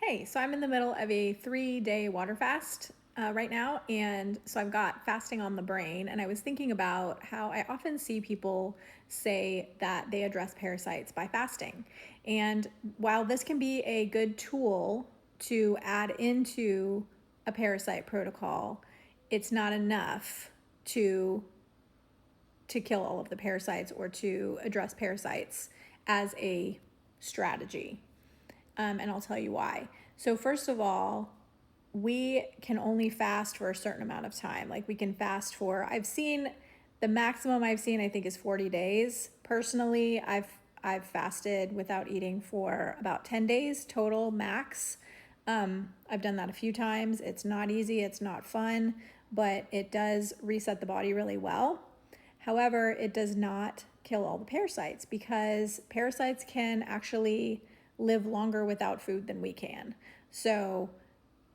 Hey, so I'm in the middle of a 3-day water fast right now. And so I've got fasting on the brain. And I was thinking about how I often see people say that they address parasites by fasting. And while this can be a good tool to add into a parasite protocol, it's not enough to kill all of the parasites or to address parasites as a strategy. And I'll tell you why. So, first of all, we can only fast for a certain amount of time. Like, we can fast for, the maximum I've seen, I think, is 40 days. Personally, I've fasted without eating for about 10 days total max. I've done that a few times. It's not easy, it's not fun, but it does reset the body really well. However, it does not kill all the parasites because parasites can actually live longer without food than we can. So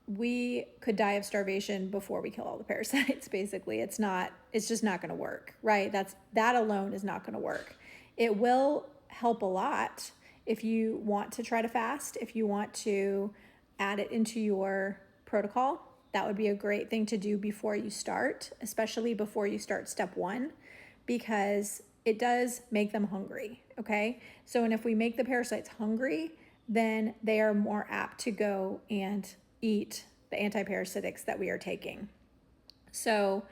we could die of starvation before we kill all the parasites. Basically, it's just not going to work, right? That alone is not going to work. It will help a lot if you want to try to fast, if you want to add it into your protocol. That would be a great thing to do before you start, especially before you start step 1, because it does make them hungry, okay? So, and if we make the parasites hungry, then they are more apt to go and eat the antiparasitics that we are taking. So,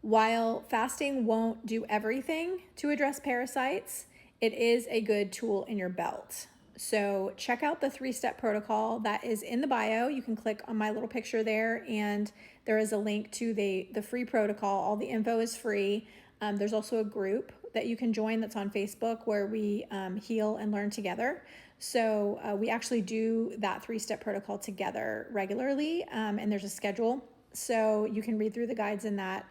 while fasting won't do everything to address parasites, it is a good tool in your belt. So check out the 3-step protocol that is in the bio. You can click on my little picture there, and there is a link to the free protocol. All the info is free. There's also a group that you can join that's on Facebook where we heal and learn together. So we actually do that 3-step protocol together regularly, and there's a schedule. So you can read through the guides in that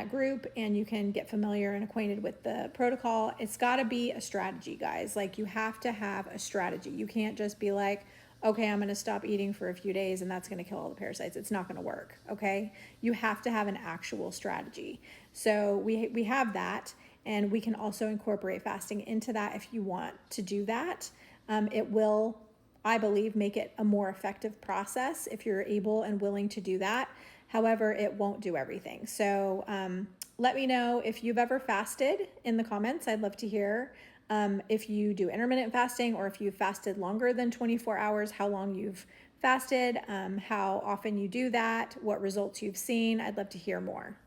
group, and you can get familiar and acquainted with the protocol. It's got to be a strategy, guys. Like, you have to have a strategy. You can't just be like, okay, I'm going to stop eating for a few days and that's going to kill all the parasites. It's not going to work, okay? You have to have an actual strategy. So we have that, and we can also incorporate fasting into that if you want to do that. It will, I believe, make it a more effective process if you're able and willing to do that. However, it won't do everything. So let me know if you've ever fasted in the comments. I'd love to hear if you do intermittent fasting, or if you've fasted longer than 24 hours, how long you've fasted, how often you do that, what results you've seen. I'd love to hear more.